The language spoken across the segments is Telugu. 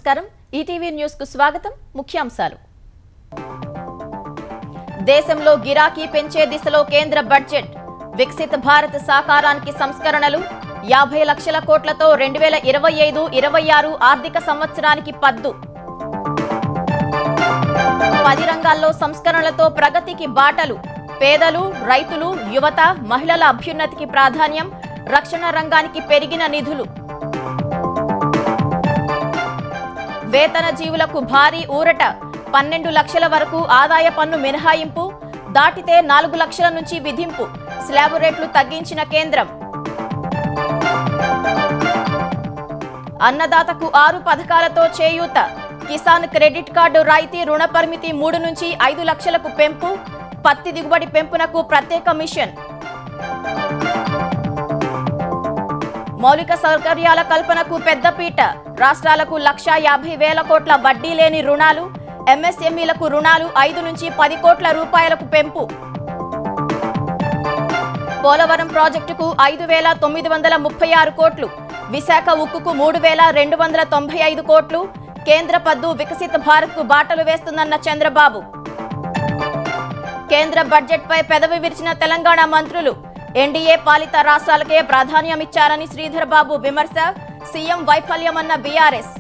నమస్కారం ఈటీవీ న్యూస్ కు స్వాగతం ముఖ్యాంశాలు దేశంలో గిరాకీ పెంచే దిశలో కేంద్ర బడ్జెట్ వికసిత భారత్ సాకారానికి సంస్కరణలు 50 లక్షల కోట్లతో 2025-26 ఆర్థిక సంవత్సరానికి పద్దు 10 రంగాల్లో సంస్కరణలతో ప్రగతికి బాటలు పేదలు రైతులు యువత మహిళల అభ్యున్నతికి ప్రాధాన్యం రక్షణ రంగానికి పెరిగిన నిధులు వేతన జీవులకు భారీ ఊరట 12 లక్షల వరకు ఆదాయ పన్ను మినహాయింపు దాటితే 4 లక్షల నుంచి విధింపు స్లాబ్ రేట్లు తగ్గించిన కేంద్రం అన్నదాతకు 6 పథకాలతో చేయూత కిసాన్ క్రెడిట్ కార్డు రాయితీ రుణ పరిమితి 3 నుంచి 5 లక్షలకు పెంపు పత్తి దిగుబడి పెంపునకు ప్రత్యేక మిషన్ మౌలిక సౌకర్యాల కల్పనకు పెద్దపీట రాష్ట్రాలకు 1,50,000 కోట్ల వడ్డీ లేని రుణాలు ఎంఎస్ఎంఈలకు రుణాలు 5 నుంచి 10 కోట్ల రూపాయలకు పెంపు పోలవరం ప్రాజెక్టుకు 5,936 కోట్లు విశాఖ ఉక్కుకు 3,295 కోట్లు కేంద్ర పద్దు వికసిత భారత్ కు బాటలు వేస్తుందన్న చంద్రబాబు కేంద్ర బడ్జెట్ పై పెదవి విరిచిన తెలంగాణ మంత్రులు ఎన్డీఏ పాలిత రాష్ట్రాలకే ప్రాధాన్యమిచ్చారని శ్రీధర్ బాబు విమర్శ సీఎం వైఫల్యమన్న బీఆర్ఎస్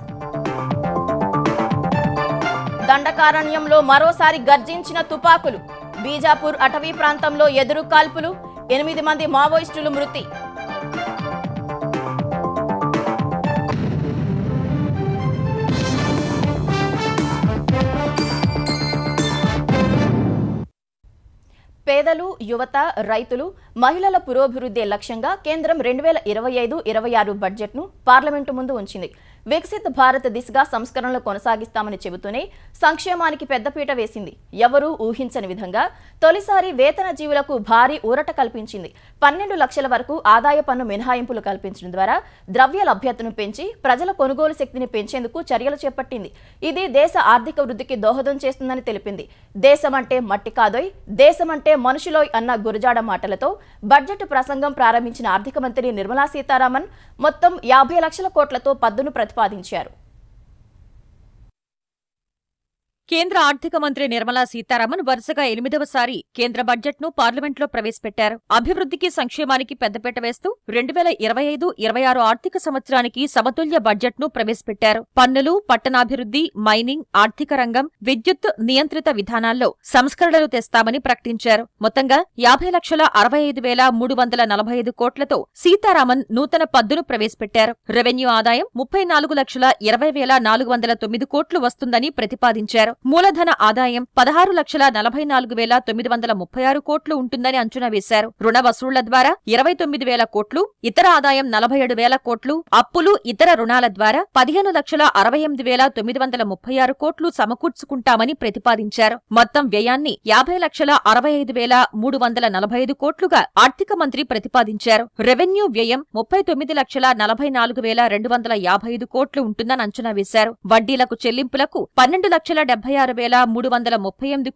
దండకారణ్యంలో మరోసారి గర్జించిన తుపాకులు బీజాపూర్ అటవీ ప్రాంతంలో ఎదురు కాల్పులు 8 మంది మావోయిస్టులు మృతి పేదలు యువత రైతులు మహిళల పురోభివృద్ధి లక్ష్యంగా కేంద్రం 2025-26 బడ్జెట్ను పార్లమెంటు ముందు ఉంచింది వికసిత భారత్ దిశగా సంస్కరణలు కొనసాగిస్తామని చెబుతూనే సంక్షేమానికి పెద్దపీట వేసింది ఎవరూ ఊహించని విధంగా తొలిసారి వేతన జీవులకు భారీ ఊరట కల్పించింది 12 లక్షల వరకు ఆదాయ పన్ను మినహాయింపులు కల్పించడం ద్వారా ద్రవ్య లభ్యతను పెంచి ప్రజల కొనుగోలు శక్తిని పెంచేందుకు చర్యలు చేపట్టింది ఇది దేశ ఆర్థిక వృద్ధికి దోహదం చేస్తుందని తెలిపింది దేశమంటే మట్టి కాదోయ్ దేశమంటే మనుషులోయ్ అన్న గురజాడ మాటలతో బడ్జెట్ ప్రసంగం ప్రారంభించిన ఆర్థిక మంత్రి నిర్మలా సీతారామన్ మొత్తం 50 లక్షల కోట్లతో పద్దును ప్రతిపాదించారు కేంద్ర ఆర్థిక మంత్రి నిర్మలా సీతారామన్ వరుసగా 8వసారి కేంద్ర బడ్జెట్ను పార్లమెంట్లో ప్రవేశపెట్టారు అభివృద్ధికి సంక్షేమానికి పెద్దపీట వేస్తూ 2025-26 ఆర్థిక సంవత్సరానికి సమతుల్య బడ్జెట్ను ప్రవేశపెట్టారు పన్నులు పట్టణాభివృద్ధి మైనింగ్ ఆర్థిక రంగం విద్యుత్ నియంత్రిత విధానాల్లో సంస్కరణలు తెస్తామని ప్రకటించారు మొత్తంగా 50,65,345 కోట్లతో సీతారామన్ నూతన పద్దును ప్రవేశపెట్టారు రెవెన్యూ ఆదాయం 34,20,409 కోట్లు వస్తుందని ప్రతిపాదించారు మూలధన ఆదాయం 16,44,936 కోట్లు ఉంటుందని అంచనా వేశారు రుణ వసూళ్ల ద్వారా 29,000 కోట్లు ఇతర ఆదాయం 47,000 కోట్లు అప్పులు ఇతర రుణాల ద్వారా 15,68,936 కోట్లు సమకూర్చుకుంటామని ప్రతిపాదించారు మొత్తం వ్యయాన్ని 50,65,345 కోట్లుగా ఆర్థిక మంత్రి ప్రతిపాదించారు రెవెన్యూ వ్యయం 39,44,255 కోట్లు ఉంటుందని అంచనా వేశారు వడ్డీలకు చెల్లింపులకు 12,76,338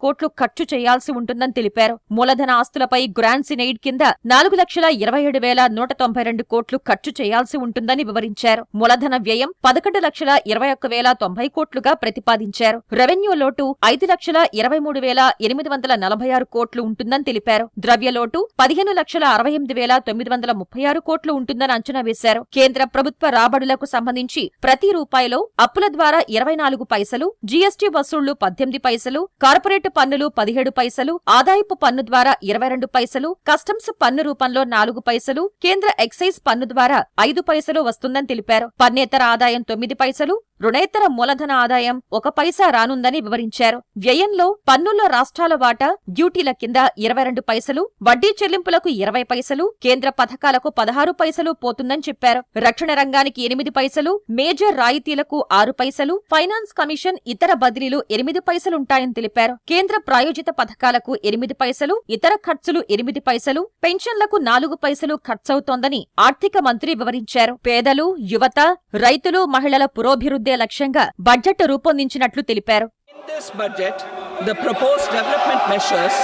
కోట్లు ఖర్చు చేయాల్సి ఉంటుందని తెలిపారు మూలధన ఆస్తులపై గ్రాంట్స్ ఇన్ ఎయిడ్ కింద 4,27,192 కోట్లు ఖర్చు చేయాల్సి ఉంటుందని వివరించారు మూలధన వ్యయం 11,21,090 కోట్లుగా ప్రతిపాదించారు రెవెన్యూ లోటు 5,23,846 కోట్లు ఉంటుందని తెలిపారు ద్రవ్య లోటు 15,68,936 కోట్లు ఉంటుందని అంచనా వేశారు కేంద్ర ప్రభుత్వ రాబడులకు సంబంధించి ప్రతి రూపాయిలో అప్పుల ద్వారా 24 పైసలు జీఎస్టీ వసూళ్లు 18 పైసలు కార్పొరేట్ పన్నులు 17 పైసలు ఆదాయపు పన్ను ద్వారా 22 పైసలు కస్టమ్స్ పన్ను రూపంలో 4 పైసలు కేంద్ర ఎక్సైజ్ పన్ను ద్వారా 5 పైసలు వస్తుందని తెలిపారు పన్నేతర ఆదాయం 9 పైసలు రుణేతర మూలధన ఆదాయం 1 పైసా రానుందని వివరించారు వ్యయంలో పన్నుల్లో రాష్ట్రాల వాటా డ్యూటీల కింద 22 పైసలు వడ్డీ చెల్లింపులకు 20 పైసలు కేంద్ర పథకాలకు 16 పైసలు పోతుందని చెప్పారు రక్షణ రంగానికి 8 పైసలు మేజర్ రాయితీలకు 6 పైసలు ఫైనాన్స్ కమిషన్ ఇతర బదిలీలు 8 పైసలుంటాయని తెలిపారు కేంద్ర ప్రాయోజిత పథకాలకు 8 పైసలు ఇతర ఖర్చులు 8 పైసలు పెన్షన్లకు 4 పైసలు ఖర్చవుతోందని ఆర్థిక మంత్రి వివరించారు పేదలు యువత రైతులు మహిళల పురోభివృద్ధి లక్ష్యంగా బడ్జెట్ రూపొందించినట్లు తెలిపారు In this budget, the proposed development measures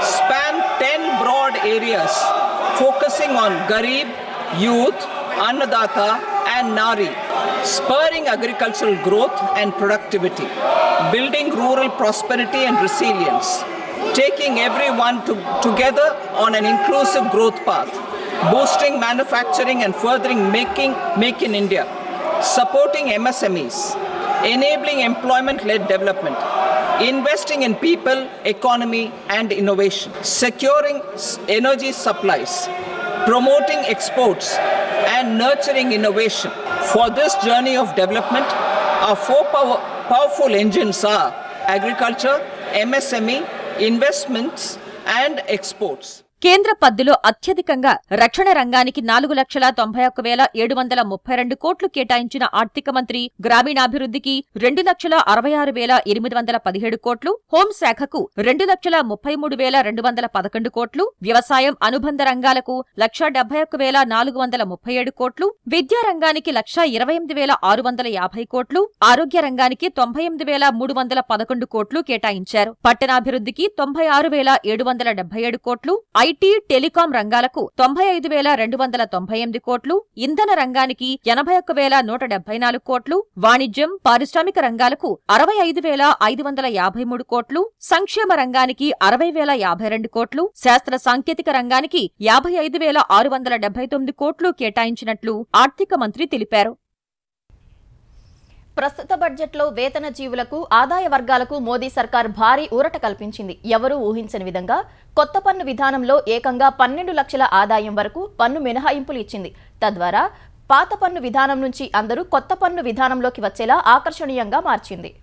span 10 broad areas focusing on Garib, youth, Annadata and Nari. spurring agricultural growth and productivity, building rural prosperity and resilience, taking everyone together on an inclusive growth path, boosting manufacturing and furthering Make in India, supporting MSMEs, enabling employment-led development, investing in people, economy and innovation, securing energy supplies, promoting exports and nurturing innovation. For this journey of development, our four powerful engines are agriculture, MSME, investments and exports. కేంద్ర పద్దులో అత్యధికంగా రక్షణ రంగానికి 4,91,732 కోట్లు కేటాయించిన ఆర్థిక మంత్రి గ్రామీణాభివృద్ధికి 2,66,817 కోట్లు, హోంశాఖకు 2,33,211 కోట్లు, వ్యవసాయం అనుబంధ రంగాలకు 1,71,437 కోట్లు, విద్యా రంగానికి 1,28,650 కోట్లు, ఆరోగ్య రంగానికి 98,311 కోట్లు కేటాయించారు. పట్టణాభివృద్ధికి 96,777 కోట్లు, ఐటీ, టెలికాం రంగాలకు 95,298 కోట్లు, ఇంధన రంగానికి 81,174 కోట్లు, వాణిజ్యం, పారిశ్రామిక రంగాలకు 65,553 కోట్లు, సంక్షేమ రంగానికి 60,052 కోట్లు, శాస్త్ర సాంకేతిక రంగానికి 55,679 కోట్లు కేటాయించినట్లు ఆర్థిక మంత్రి తెలిపారు. ప్రస్తుత బడ్జెట్లో వేతన జీవులకు, ఆదాయ వర్గాలకు మోదీ సర్కార్ భారీ ఊరట కల్పించింది. ఎవరూ ఊహించని విధంగా కొత్త పన్ను విధానంలో ఏకంగా 12 లక్షల ఆదాయం వరకు పన్ను మినహాయింపులు ఇచ్చింది. తద్వారా పాత పన్ను విధానం నుంచి అందరూ కొత్త పన్ను విధానంలోకి వచ్చేలా ఆకర్షణీయంగా మార్చింది.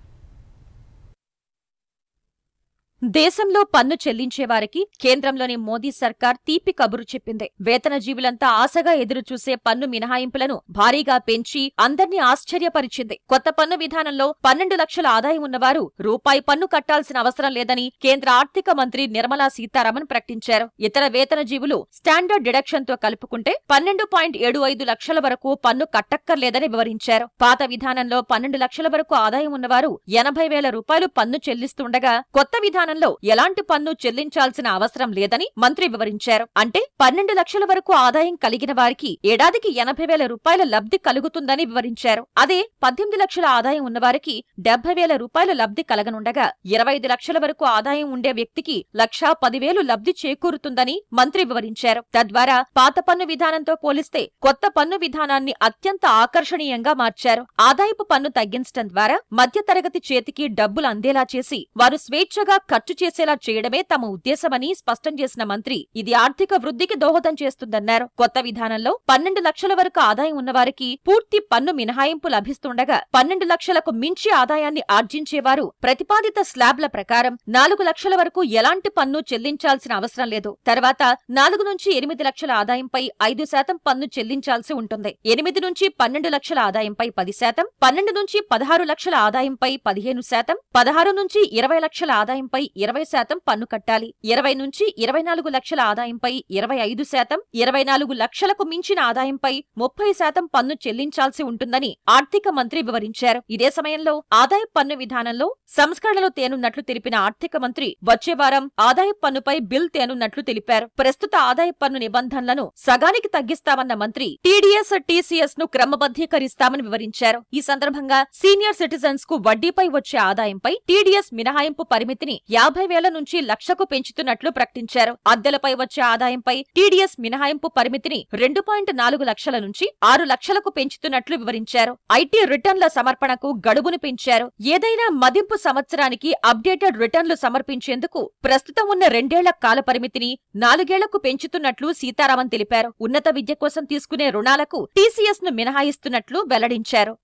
దేశంలో పన్ను చెల్లించేవారికి కేంద్రంలోని మోదీ సర్కార్ తీపి కబురు చెప్పింది. వేతన జీవులంతా ఆశగా ఎదురుచూసే పన్ను మినహాయింపులను భారీగా పెంచి అందర్నీ ఆశ్చర్యపరిచింది. కొత్త పన్ను విధానంలో 12 లక్షల ఆదాయం ఉన్నవారు రూపాయి పన్ను కట్టాల్సిన అవసరం లేదని కేంద్ర ఆర్థిక మంత్రి నిర్మలా సీతారామన్ ప్రకటించారు. ఇతర వేతన జీవులు స్టాండర్డ్ డిడక్షన్ తో కలుపుకుంటే 12.75 లక్షల వరకు పన్ను కట్టక్కర్లేదని వివరించారు. పాత విధానంలో 12 లక్షల వరకు ఆదాయం ఉన్నవారు 80,000 రూపాయలు పన్ను చెల్లిస్తుండగా కొత్త విధానం ఎలాంటి పన్ను చెల్లించాల్సిన అవసరం లేదని మంత్రి వివరించారు. అంటే 12 లక్షల వరకు ఆదాయం కలిగిన వారికి ఏడాదికి 80,000 రూపాయల లబ్ధి కలుగుతుందని వివరించారు. అదే 18 లక్షల ఆదాయం ఉన్నవారికి 70,000 రూపాయల లబ్ధి కలగనుండగా 25 లక్షల వరకు ఆదాయం ఉండే వ్యక్తికి 1,10,000 లబ్ధి చేకూరుతుందని మంత్రి వివరించారు. తద్వారా పాత పన్ను విధానంతో పోలిస్తే కొత్త పన్ను విధానాన్ని అత్యంత ఆకర్షణీయంగా మార్చారు. ఆదాయపు పన్ను తగ్గించడం ద్వారా మధ్యతరగతి చేతికి డబ్బులు అందేలా చేసి వారు స్వేచ్ఛగా ఖర్చు చేసేలా చేయడమే తమ ఉద్దేశమని స్పష్టం చేసిన మంత్రి ఇది ఆర్థిక వృద్ధికి దోహదం చేస్తుందన్నారు. కొత్త విధానంలో 12 లక్షల వరకు ఆదాయం ఉన్నవారికి పూర్తి పన్ను మినహాయింపు లభిస్తుండగా 12 లక్షలకు మించి ఆదాయాన్ని ఆర్జించేవారు ప్రతిపాదిత స్లాబ్ల ప్రకారం 4 లక్షల వరకు ఎలాంటి పన్ను చెల్లించాల్సిన అవసరం లేదు. తర్వాత 4 నుంచి 8 లక్షల ఆదాయంపై 5% పన్ను చెల్లించాల్సి ఉంటుంది. 8 నుంచి 12 లక్షల ఆదాయంపై 10%, 12 నుంచి 16 లక్షల ఆదాయంపై 15%, 16 నుంచి 20 లక్షల ఆదాయంపై 20% పన్ను కట్టాలి. 20 నుంచి 24 లక్షల ఆదాయంపై 25%, 24 లక్షలకు మించిన ఆదాయంపై 30% పన్ను చెల్లించాల్సి ఉంటుందని ఆర్థిక మంత్రి వివరించారు. ఇదే సమయంలో ఆదాయ పన్ను విధానంలో సంస్కరణలు తేనున్నట్లు తెలిపిన ఆర్థిక మంత్రి వచ్చే వారం ఆదాయ పన్నుపై బిల్ తేనున్నట్లు తెలిపారు. ప్రస్తుత ఆదాయ పన్ను నిబంధనలను సగానికి తగ్గిస్తామన్న మంత్రి టీడీఎస్, టీసీఎస్ ను క్రమబద్ధీకరిస్తామని వివరించారు. ఈ సందర్భంగా సీనియర్ సిటిజన్స్ కు వడ్డీపై వచ్చే ఆదాయంపై టీడీఎస్ మినహాయింపు పరిమితిని 50,000 నుంచి 1,00,000కు పెంచుతున్నట్లు ప్రకటించారు. అద్దెలపై వచ్చే ఆదాయంపై టీడీఎస్ మినహాయింపు పరిమితిని 2.4 లక్షల నుంచి 6 లక్షలకు పెంచుతున్నట్లు వివరించారు. ఐటీ రిటర్న్ల సమర్పణకు గడువును పెంచారు. ఏదైనా మదింపు సంవత్సరానికి అప్డేటెడ్ రిటర్న్లు సమర్పించేందుకు ప్రస్తుతం ఉన్న 2 ఏళ్ల కాల పరిమితిని 4 ఏళ్లకు పెంచుతున్నట్లు సీతారామన్ తెలిపారు. ఉన్నత విద్య కోసం తీసుకునే రుణాలకు టీసీఎస్ ను మినహాయిస్తున్నట్లు వెల్లడించారు.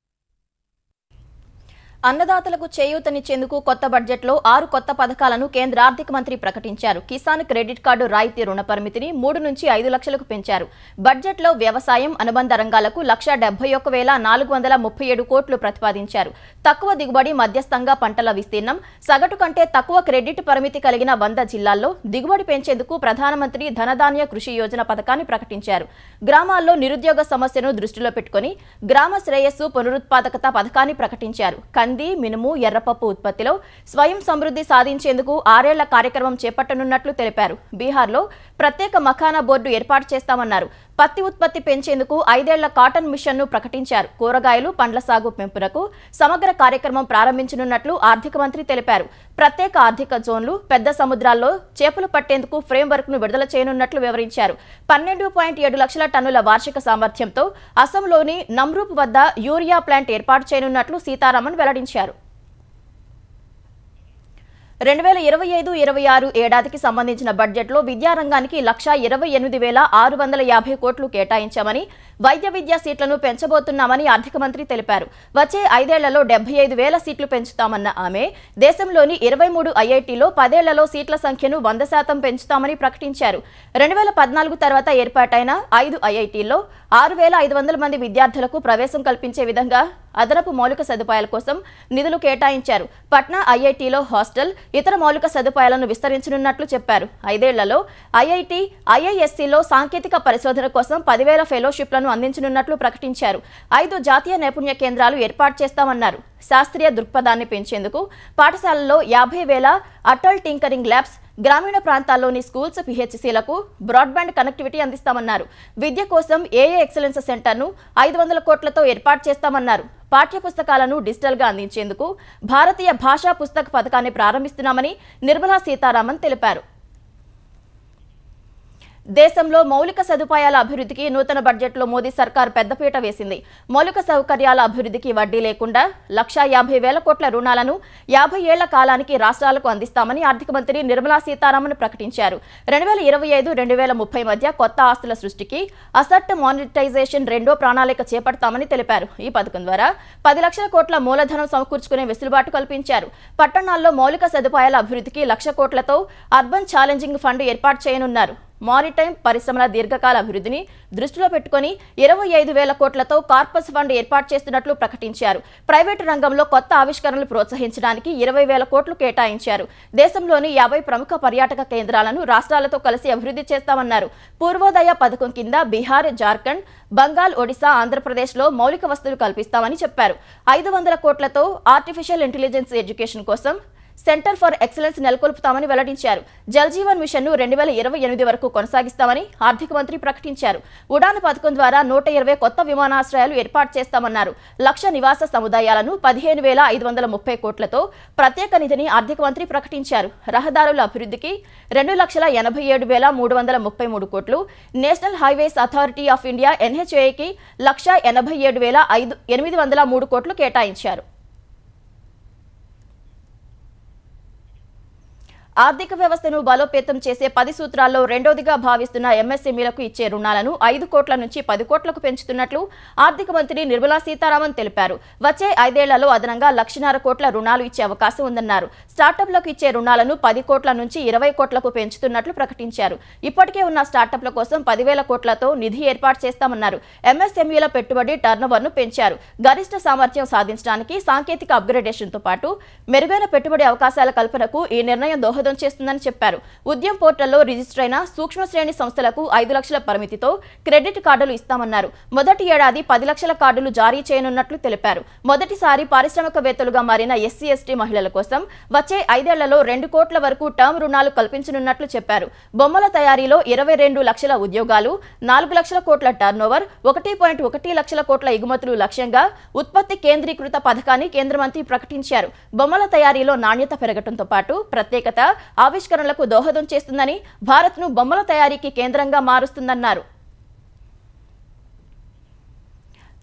అన్నదాతలకు చేయూతనిచ్చేందుకు కొత్త బడ్జెట్లో 6 కొత్త పథకాలను కేంద్ర ఆర్థిక మంత్రి ప్రకటించారు. కిసాన్ క్రెడిట్ కార్డు రాయితీ రుణ పరిమితిని 3 నుంచి 5 లక్షలకు పెంచారు. బడ్జెట్లో వ్యవసాయం అనుబంధ రంగాలకు 171,437 కోట్లు ప్రతిపాదించారు. తక్కువ దిగుబడి, మధ్యస్థంగా పంటల విస్తీర్ణం, సగటు కంటే తక్కువ క్రెడిట్ పరిమితి కలిగిన 100 జిల్లాల్లో దిగుబడి పెంచేందుకు ప్రధానమంత్రి ధనధాన్య కృషి యోజన పథకాన్ని ప్రకటించారు. గ్రామాల్లో నిరుద్యోగ సమస్యను దృష్టిలో పెట్టుకుని గ్రామ శ్రేయస్సు పునరుత్పాదకత పథకాన్ని ప్రకటించారు. కంది, మినుము, ఎర్రపప్పు ఉత్పత్తిలో స్వయం సమృద్ధి సాధించేందుకు 6 ఏళ్ల కార్యక్రమం చేపట్టనున్నట్లు తెలిపారు. బీహార్లో ప్రత్యేక మఖానా బోర్డు ఏర్పాటు చేస్తామన్నారు. పత్తి ఉత్పత్తి పెంచేందుకు 5 ఏళ్ల కాటన్ మిషన్ను ప్రకటించారు. కూరగాయలు, పండ్ల సాగు పెంపునకు సమగ్ర కార్యక్రమం ప్రారంభించనున్నట్లు ఆర్థిక మంత్రి తెలిపారు. ప్రత్యేక ఆర్థిక జోన్లు, పెద్ద సముద్రాల్లో చేపలు పట్టేందుకు ఫ్రేమ్వర్క్ ను విడుదల చేయనున్నట్లు వివరించారు. 12.7 లక్షల టన్నుల వార్షిక సామర్థ్యంతో అసోంలోని నమ్రూప్ వద్ద యూరియా ప్లాంట్ ఏర్పాటు చేయనున్నట్లు సీతారామన్ వెల్లడించారు. 2025-26 ఏడాదికి సంబంధించిన బడ్జెట్లో విద్యారంగానికి 1,28,650 కోట్లు కేటాయించామని, వైద్య విద్యా సీట్లను పెంచబోతున్నామని ఆర్థిక మంత్రి తెలిపారు. వచ్చే 5 ఏళ్లలో 75,000 సీట్లు పెంచుతామన్న ఆమె దేశంలోని 23 ఐఐటీలో 10 ఏళ్లలో సీట్ల సంఖ్యను 100% పెంచుతామని ప్రకటించారు. 2014 తర్వాత ఏర్పాటైన 5 ఐఐటీల్లో 6,500 మంది విద్యార్థులకు ప్రవేశం కల్పించే విధంగా అదనపు మౌలిక సదుపాయాల కోసం నిధులు కేటాయించారు. పట్నా ఐఐటీలో హాస్టల్, ఇతర మౌలిక సదుపాయాలను విస్తరించనున్నట్లు చెప్పారు. 5 ఏళ్లలో ఐఐటి, ఐఐఎస్సిలో సాంకేతిక పరిశోధన కోసం 10,000 ఫెలోషిప్లను అందించనున్నట్లు ప్రకటించారు. 5 జాతీయ నైపుణ్య కేంద్రాలు ఏర్పాటు చేస్తామన్నారు. శాస్త్రీయ దృక్పథాన్ని పెంచేందుకు పాఠశాలల్లో 50,000 అటల్ టింకరింగ్ ల్యాబ్స్, గ్రామీణ ప్రాంతాల్లోని స్కూల్స్, పిహెచ్సిలకు బ్రాడ్బ్యాండ్ కనెక్టివిటీ అందిస్తామన్నారు. విద్య కోసం ఏఏ ఎక్సలెన్స్ సెంటర్ను 500 కోట్లతో ఏర్పాటు చేస్తామన్నారు. పాఠ్యపుస్తకాలను డిజిటల్గా అందించేందుకు భారతీయ భాషా పుస్తక పథకాన్ని ప్రారంభిస్తున్నామని నిర్మలా సీతారామన్ తెలిపారు. దేశంలో మౌలిక సదుపాయాల అభివృద్ధికి నూతన బడ్జెట్లో మోదీ సర్కార్ పెద్దపీట వేసింది. మౌలిక సౌకర్యాల అభివృద్ధికి వడ్డీ లేకుండా 1,50,000 కోట్ల రుణాలను 50 ఏళ్ల కాలానికి రాష్ట్రాలకు అందిస్తామని ఆర్థిక మంత్రి నిర్మలా సీతారామన్ ప్రకటించారు. 2025-2030 మధ్య కొత్త ఆస్తుల సృష్టికి అసెట్ మానిటైజేషన్ రెండో ప్రణాళిక చేపడతామని తెలిపారు. ఈ పథకం ద్వారా 10 లక్షల కోట్ల మూలధనం సమకూర్చుకునే వెసులుబాటు కల్పించారు. పట్టణాల్లో మౌలిక సదుపాయాల అభివృద్ధికి 1,00,000 కోట్లతో అర్బన్ ఛాలెంజింగ్ ఫండ్ ఏర్పాటు చేయనున్నారు. మారిటైమ్ పరిశ్రమల దీర్ఘకాల అభివృద్ధిని దృష్టిలో పెట్టుకుని 25,000 కోట్లతో కార్పస్ ఫండ్ ఏర్పాటు చేస్తున్నట్లు ప్రకటించారు. ప్రైవేటు రంగంలో కొత్త ఆవిష్కరణలు ప్రోత్సహించడానికి 20,000 కోట్లు కేటాయించారు. దేశంలోని 50 ప్రముఖ పర్యాటక కేంద్రాలను రాష్ట్రాలతో కలిసి అభివృద్ధి చేస్తామన్నారు. పూర్వోదయ పథకం కింద బీహార్, జార్ఖండ్, బంగాల్, ఒడిశా, ఆంధ్రప్రదేశ్లో మౌలిక వసతులు కల్పిస్తామని చెప్పారు. 500 కోట్లతో ఆర్టిఫిషియల్ ఇంటెలిజెన్స్ ఎడ్యుకేషన్ కోసం సెంటర్ ఫర్ ఎక్సలెన్స్ నెలకొల్పుతామని వెల్లడించారు. జల్ జీవన్ మిషన్ను 2028 వరకు కొనసాగిస్తామని ఆర్థిక మంత్రి ప్రకటించారు. ఉడాన్ పథకం ద్వారా 120 కొత్త విమానాశ్రయాలు ఏర్పాటు చేస్తామన్నారు. 1,00,000 నివాస సముదాయాలను 15,530 కోట్లతో ప్రత్యేక నిధిని ఆర్థిక మంత్రి ప్రకటించారు. రహదారుల అభివృద్ధికి 2,87,333 కోట్లు, national highways authority of India NHAకి 1,87,803 కోట్లు కేటాయించారు. ఆర్థిక వ్యవస్థను బలోపేతం చేసే 10 సూత్రాల్లో రెండోదిగా భావిస్తున్న ఎంఎస్ఎంఈలకు ఇచ్చే రుణాలను 5 కోట్ల నుంచి 10 కోట్లకు పెంచుతున్నట్లు ఆర్థిక మంత్రి నిర్మలా సీతారామన్ తెలిపారు. వచ్చే 5 ఏళ్లలో అదనంగా 1,50,000 కోట్ల రుణాలు ఇచ్చే అవకాశం ఉందన్నారు. స్టార్టప్లకు ఇచ్చే రుణాలను 10 కోట్ల నుంచి 20 కోట్లకు పెంచుతున్నట్లు ప్రకటించారు. ఇప్పటికే ఉన్న స్టార్టప్ల కోసం 10,000 కోట్లతో నిధి ఏర్పాటు చేస్తామన్నారు. ఎంఎస్ఎంఈల పెట్టుబడి టర్నోవర్ను పెంచారు. గరిష్ట సామర్థ్యం సాధించడానికి సాంకేతిక అప్గ్రేడేషన్తో పాటు మెరుగైన పెట్టుబడి అవకాశాల కల్పనకు ఈ నిర్ణయం దోహదం చేస్తుందని చెప్పారు. ఉద్యమ్ పోర్టల్లో రిజిస్టర్ అయిన సూక్ష్మ శ్రేణి సంస్థలకు 5 లక్షల పరిమితితో క్రెడిట్ కార్డులు ఇస్తామన్నారు. మొదటి ఏడాది 10 లక్షల కార్డులు జారీ చేయనున్నట్లు తెలిపారు. మొదటిసారి పారిశ్రామికవేత్తలుగా మారిన ఎస్సీ/ఎస్టీ మహిళల కోసం వచ్చే 5 ఏళ్లలో 2 కోట్ల వరకు టర్మ్ రుణాలు కల్పించనున్నట్లు చెప్పారు. బొమ్మల తయారీలో 22 లక్షల ఉద్యోగాలు, 4 లక్షల కోట్ల టర్నోవర్, 1.1 లక్షల కోట్ల ఎగుమతులు లక్ష్యంగా ఉత్పత్తి కేంద్రీకృత పథకాన్ని కేంద్ర మంత్రి ప్రకటించారు. బొమ్మల తయారీలో నాణ్యత పెరగడంతో పాటు ప్రత్యేకత, ఆవిష్కరణలకు దోహదం చేస్తుందని, భారత్ను బొమ్మల తయారీకి కేంద్రంగా మారుస్తుందన్నారు.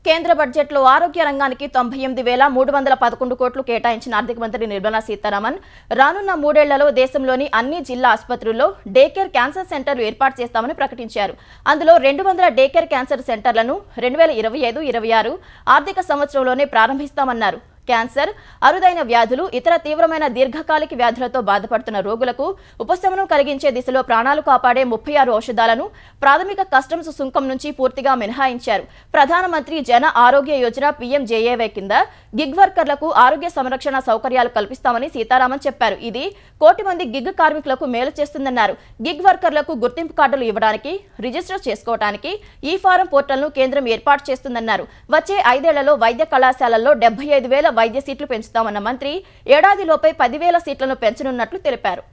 కేంద్ర బడ్జెట్లో ఆరోగ్య రంగానికి 98,311 కోట్లు కేటాయించిన ఆర్థిక మంత్రి నిర్మలా సీతారామన్ రానున్న 3 ఏళ్లలో దేశంలోని అన్ని జిల్లా ఆసుపత్రుల్లో డే కేర్ క్యాన్సర్ సెంటర్లు ఏర్పాటు చేస్తామని ప్రకటించారు. అందులో 200 డే కేర్ క్యాన్సర్ సెంటర్లను 2025-26 ఆర్థిక సంవత్సరంలోనే ప్రారంభిస్తామన్నారు. క్యాన్సర్, అరుదైన వ్యాధులు, ఇతర తీవ్రమైన దీర్ఘకాలిక వ్యాధులతో బాధపడుతున్న రోగులకు ఉపశమనం కలిగించే దిశలో ప్రాణాలు కాపాడే 36 ఔషధాలను ప్రాథమిక కస్టమ్స్ సుంకం నుంచి పూర్తిగా మినహాయించారు. ప్రధానమంత్రి జన ఆరోగ్య యోజన PMJAY కింద గిగ్ వర్కర్లకు ఆరోగ్య సంరక్షణ సౌకర్యాలు కల్పిస్తామని సీతారామన్ చెప్పారు. ఇది 1 కోటి మంది గిగ్ కార్మికులకు మేలు చేస్తుందన్నారు. గిగ్ వర్కర్లకు గుర్తింపు కార్డులు ఇవ్వడానికి, రిజిస్టర్ చేసుకోవడానికి ఈ ఫారం పోర్టల్ను కేంద్రం ఏర్పాటు చేస్తుందన్నారు. వచ్చే 5 ఏళ్లలో వైద్య కళాశాలల్లో 75,000 వైద్య సీట్లు పెంచుతామన్న మంత్రి ఏడాదిలోపై 10,000 సీట్లను పెంచనున్నట్లు తెలిపారు.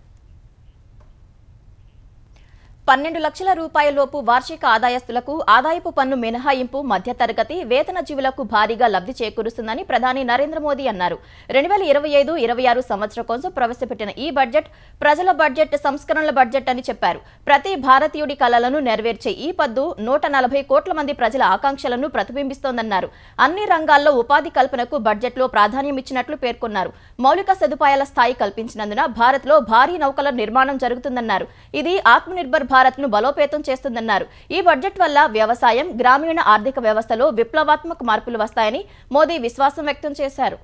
12 లక్షల రూపాయలలోపు వార్షిక ఆదాయస్తులకు ఆదాయపు పన్ను మినహాయింపు మధ్యతరగతి వేతన జీవులకు భారీగా లబ్ధి చేకూరుస్తుందని ప్రధాని నరేంద్ర మోదీ అన్నారు. 2025-26 సంవత్సరం కోసం ప్రవేశపెట్టిన ఈ బడ్జెట్ ప్రజల బడ్జెట్, సంస్కరణల బడ్జెట్ అని చెప్పారు. ప్రతి భారతీయుడి కలలను నెరవేర్చే ఈ పద్దు 140 కోట్ల మంది ప్రజల ఆకాంక్షలను ప్రతిబింబిస్తోందన్నారు. అన్ని రంగాల్లో ఉపాధి కల్పనకు బడ్జెట్లో ప్రాధాన్యం ఇచ్చినట్లు పేర్కొన్నారు. మౌలిక సదుపాయాల స్థాయి కల్పించినందున భారత్లో భారీ నౌకల నిర్మాణం జరుగుతుందన్నారు. ఇది ఆత్మనిర్భర్ భారత్ను బలోపేతం చేస్తుందన్నారు. ఈ బడ్జెట్ వల్ల వ్యవసాయం, గ్రామీణ ఆర్థిక వ్యవస్థలో విప్లవాత్మక మార్పులు వస్తాయని మోదీ విశ్వాసం వ్యక్తం చేశారు.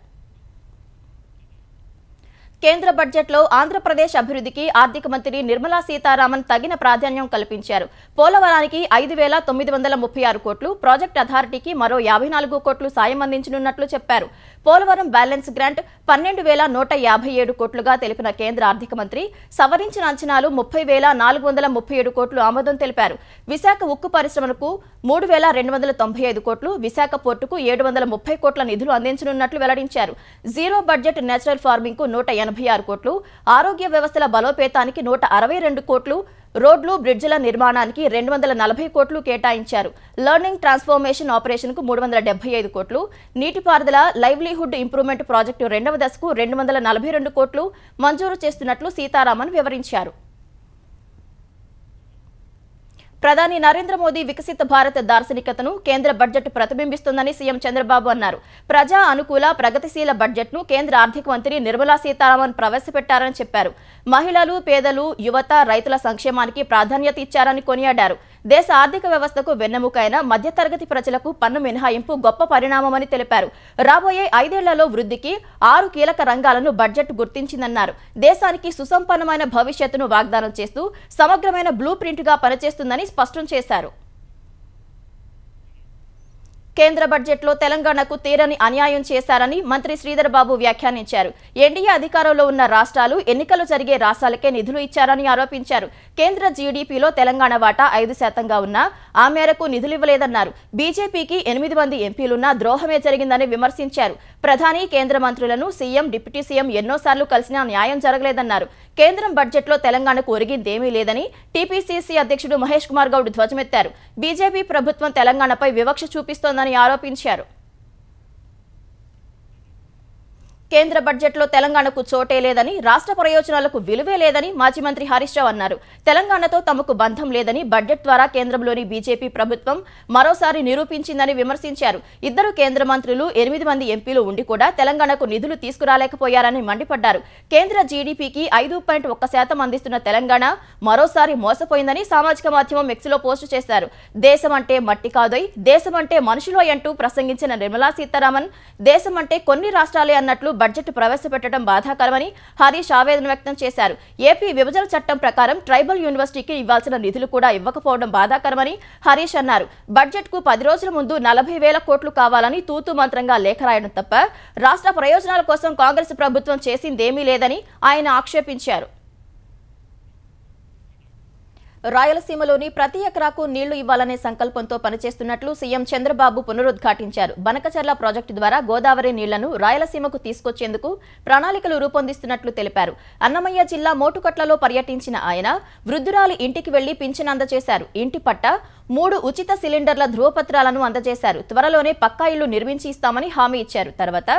కేంద్ర బడ్జెట్లో ఆంధ్రప్రదేశ్ అభివృద్ధికి ఆర్థిక మంత్రి నిర్మలా సీతారామన్ తగిన ప్రాధాన్యం కల్పించారు. పోలవరానికి 5,936 కోట్లు, ప్రాజెక్ట్ అథారిటీకి మరో 54 కోట్లు సాయం అందించనున్నట్లు చెప్పారు. పోలవరం బ్యాలెన్స్ గ్రాంట్ 12,157 కోట్లుగా తెలిపిన కేంద్ర ఆర్థిక మంత్రి సవరించిన అంచనాలు 30,437 కోట్లు ఆమోదం తెలిపారు. విశాఖ ఉక్కు పరిశ్రమకు 3,295 కోట్లు, విశాఖ పోర్టుకు 730 కోట్ల నిధులు అందించనున్నట్లు వెల్లడించారు. జీరో బడ్జెట్ నేచురల్ ఫార్మింగ్ కు 186 కోట్లు, ఆరోగ్య వ్యవస్థల బలోపేతానికి 162 కోట్లు, రోడ్లు, బ్రిడ్జిల నిర్మాణానికి 240 కోట్లు కేటాయించారు. లెర్నింగ్ ట్రాన్స్ఫర్మేషన్ ఆపరేషన్ కు 375 కోట్లు, నీటిపారుదల లైవ్లీహుడ్ ఇంప్రూవ్మెంట్ ప్రాజెక్టు 2వ దశకు 242 కోట్లు మంజూరు చేస్తున్నట్లు సీతారామన్ వివరించారు. ప్రధాని నరేంద్ర మోదీ వికసిత భారత్ దార్శనికతను కేంద్ర బడ్జెట్ ప్రతిబింబిస్తుందని సీఎం చంద్రబాబు అన్నారు. ప్రజా అనుకూల ప్రగతిశీల బడ్జెట్ను కేంద్ర ఆర్థిక మంత్రి నిర్మలా సీతారామన్ ప్రవేశపెట్టారని చెప్పారు. మహిళలు, పేదలు, యువత, రైతుల సంక్షేమానికి ప్రాధాన్యత ఇచ్చారని కొనియాడారు. దేశ ఆర్థిక వ్యవస్థకు వెన్నెముక అయిన మధ్యతరగతి ప్రజలకు పన్ను మినహాయింపు గొప్ప పరిణామమని తెలిపారు. రాబోయే 5 ఏళ్లలో వృద్ధికి 6 కీలక రంగాలను బడ్జెట్ గుర్తించిందన్నారు. దేశానికి సుసంపన్నమైన భవిష్యత్తును వాగ్దానం చేస్తూ సమగ్రమైన బ్లూ ప్రింట్గా పనిచేస్తుందని స్పష్టం చేశారు. కేంద్ర బడ్జెట్లో తెలంగాణకు తీరని అన్యాయం చేశారని మంత్రి శ్రీధర్ బాబు వ్యాఖ్యానించారు. ఎన్డీఏ అధికారంలో ఉన్న రాష్ట్రాలు ఎన్నికలు జరిగే రాష్ట్రాలకే నిధులు ఇచ్చారని ఆరోపించారు. కేంద్ర జీడీపీలో తెలంగాణ వాటా 5%గా ఉన్నా ఆ మేరకు నిధులు ఇవ్వలేదన్నారు. బీజేపీకి 8 మంది ఎంపీలున్నా ద్రోహమే జరిగిందని విమర్శించారు. ప్రధాని, కేంద్ర మంత్రులను సీఎం, డిప్యూటీ సీఎం ఎన్నోసార్లు కలిసినా న్యాయం జరగలేదన్నారు. కేంద్రం బడ్జెట్లో తెలంగాణకు ఒరిగిందేమీ లేదని టీపీసీసీ అధ్యక్షుడు మహేష్ కుమార్ గౌడ్ ధ్వజమెత్తారు. బీజేపీ ప్రభుత్వం తెలంగాణపై వివక్ష చూపిస్తోందని ఆరోపించారు. కేంద్ర బడ్జెట్లో తెలంగాణకు చోటే లేదని, రాష్ట్ర ప్రయోజనాలకు విలువే లేదని మాజీ మంత్రి హరీష్ రావు అన్నారు. తెలంగాణతో తమకు బంధం లేదని బడ్జెట్ ద్వారా కేంద్రంలోని బీజేపీ ప్రభుత్వం మరోసారి నిరూపించిందని విమర్శించారు. 2 కేంద్ర మంత్రులు, 8 మంది ఎంపీలు ఉండి కూడా తెలంగాణకు నిధులు తీసుకురాలేకపోయారని మండిపడ్డారు. కేంద్ర జీడీపీకి 5.1% అందిస్తున్న తెలంగాణ మరోసారి మోసపోయిందని సామాజిక మాధ్యమం ఎక్స్లో పోస్టు చేశారు. దేశం అంటే మట్టి కాదోయ్, దేశం అంటే మనుషులోయ్ అంటూ ప్రసంగించిన నిర్మలా సీతారామన్ దేశం అంటే కొన్ని రాష్ట్రాలే అన్నట్లు బడ్జెట్ ప్రవేశపెట్టడం బాధాకరమని హరీష్ ఆవేదన వ్యక్తం చేశారు. ఏపీ విభజన చట్టం ప్రకారం ట్రైబల్ యూనివర్సిటీకి ఇవ్వాల్సిన నిధులు కూడా ఇవ్వకపోవడం బాధాకరమని హరీష్ అన్నారు. బడ్జెట్ కు 10 రోజుల ముందు 40,000 కోట్లు కావాలని తూతూ మంత్రంగా లేఖ రాయడం తప్ప రాష్ట్ర ప్రయోజనాల కోసం కాంగ్రెస్ ప్రభుత్వం చేసిందేమీ లేదని ఆయన ఆక్షేపించారు. రాయలసీమలోని ప్రతి ఎకరాకు నీళ్లు ఇవ్వాలనే సంకల్పంతో పనిచేస్తున్నట్లు సీఎం చంద్రబాబు పునరుద్ఘాటించారు. బనకచర్ల ప్రాజెక్టు ద్వారా గోదావరి నీళ్లను రాయలసీమకు తీసుకొచ్చేందుకు ప్రణాళికలు రూపొందిస్తున్నట్లు తెలిపారు. అన్నమయ్య జిల్లా మోటుకట్లలో పర్యటించిన ఆయన వృద్ధురాలి ఇంటికి వెళ్లి పింఛన్ అందజేశారు. ఇంటి పట్ట 3 ఉచిత సిలిండర్ల ధృవపత్రాలను అందజేశారు. త్వరలోనే పక్కా ఇళ్లు నిర్మించి ఇస్తామని హామీ ఇచ్చారు. తర్వాత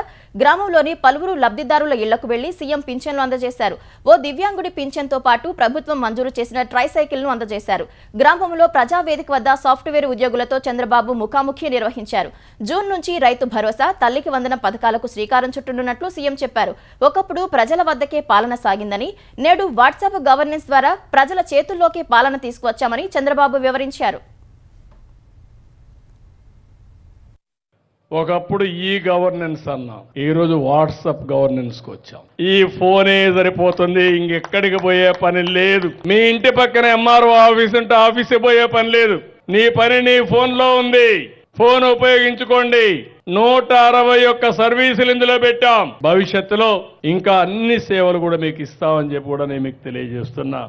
గ్రామంలోని పలువురు లబ్ధిదారుల ఇళ్లకు వెళ్లి సీఎం పింఛన్లు అందజేశారు. ఓ దివ్యాంగుడి పింఛన్తో పాటు ప్రభుత్వం మంజూరు చేసిన ట్రైసైకిల్ ను అందజేశారు. గ్రామంలో ప్రజావేదిక వద్ద సాఫ్ట్వేర్ ఉద్యోగులతో చంద్రబాబు ముఖాముఖి నిర్వహించారు. జూన్ నుంచి రైతు భరోసా, తల్లికి వందనం పథకాలకు శ్రీకారం చుట్టనున్నట్లు సీఎం చెప్పారు. ఒకప్పుడు ప్రజల వద్దకే పాలన సాగిందని, నేడు వాట్సాప్ గవర్నెన్స్ ద్వారా ప్రజల చేతుల్లోకే పాలన తీసుకువచ్చామని చంద్రబాబు వివరించారు. ఒకప్పుడు ఈ గవర్నెన్స్ అన్నాం, ఈరోజు వాట్సాప్ గవర్నెన్స్ కు వచ్చాం. ఈ ఫోనే సరిపోతుంది, ఇంకెక్కడికి పోయే పని లేదు. మీ ఇంటి పక్కన ఎంఆర్ఓ ఆఫీస్ ఉంటే ఆఫీస్ పోయే పని లేదు. నీ పని నీ ఫోన్ లో ఉంది. ఫోన్ ఉపయోగించుకోండి. 161 సర్వీసులు ఇందులో పెట్టాం. భవిష్యత్తులో ఇంకా అన్ని సేవలు కూడా మీకు ఇస్తామని చెప్పి కూడా నేను మీకు తెలియజేస్తున్నా.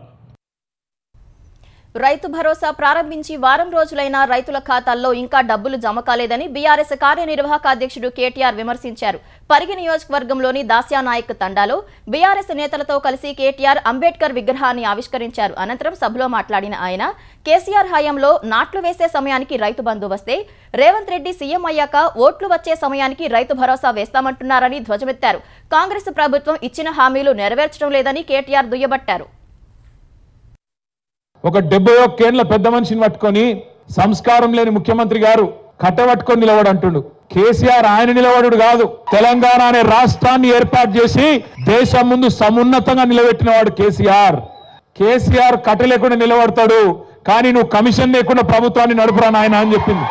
రైతు భరోసా ప్రారంభించి వారం రోజులైనా రైతుల ఖాతాల్లో ఇంకా డబ్బులు జమ కాలేదని బీఆర్ఎస్ కార్యనిర్వాహక అధ్యక్షుడు కేటీఆర్ విమర్శించారు. పరిగి నియోజకవర్గంలోని దాస్యానాయక్ తండాలో బీఆర్ఎస్ నేతలతో కలిసి కేటీఆర్ అంబేద్కర్ విగ్రహాన్ని ఆవిష్కరించారు. అనంతరం సభలో మాట్లాడిన ఆయన కేసీఆర్ హయాంలో నాట్లు వేసే సమయానికి రైతు బంధు వస్తే రేవంత్ రెడ్డి సీఎం అయ్యాక ఓట్లు వచ్చే సమయానికి రైతు భరోసా వేస్తామంటున్నారని ధ్వజమెత్తారు. కాంగ్రెస్ ప్రభుత్వం ఇచ్చిన హామీలు నెరవేర్చడం లేదని కేటీఆర్ దుయ్యబట్టారు. ఒక 71 ఏళ్ల పెద్ద మనిషిని పట్టుకొని సంస్కారం లేని ముఖ్యమంత్రి గారు కట్టబట్టుకొని నిలబడంటుండు. కేసీఆర్ ఆయన నిలబడు కాదు, తెలంగాణ అనే రాష్ట్రాన్ని ఏర్పాటు చేసి దేశం ముందు సమున్నతంగా నిలబెట్టిన వాడు కేసీఆర్. కేసీఆర్ కట్ట లేకుండా నిలబడతాడు, కానీ నువ్వు కమిషన్ లేకుండా ప్రభుత్వాన్ని నడుపురా నాయన అని చెప్పింది.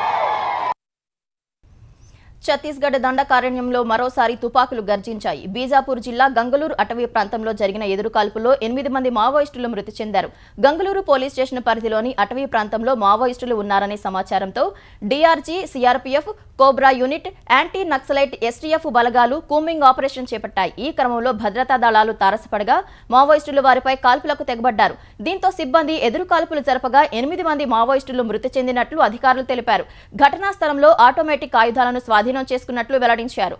ఛత్తీస్గఢ్ దండకారణ్యంలో మరోసారి తుపాకులు గర్జించాయి. బీజాపూర్ జిల్లా గంగలూరు అటవీ ప్రాంతంలో జరిగిన ఎదురుకాల్పుల్లో 8 మంది మావోయిస్టులు మృతి చెందారు. గంగలూరు పోలీస్ స్టేషన్ పరిధిలోని అటవీ ప్రాంతంలో మావోయిస్టులు ఉన్నారనే సమాచారంతో DRG, CRPF, cobra unit, anti naxalite STF బలగాలు కూంబింగ్ ఆపరేషన్ చేపట్టాయి. ఈ క్రమంలో భద్రతా దళాలు తారసపడగా మావోయిస్టులు వారిపై కాల్పులకు తెగబడ్డారు. దీంతో సిబ్బంది ఎదురుకాల్పులు జరపగా 8 మంది మావోయిస్టులు మృతి చెందినట్లు అధికారులు తెలిపారు. ఘటనా స్థలంలో ఆటోమేటిక్ ఆయుధాలను స్వాధీనం చేసుకున్నట్లు వెల్లడించారు.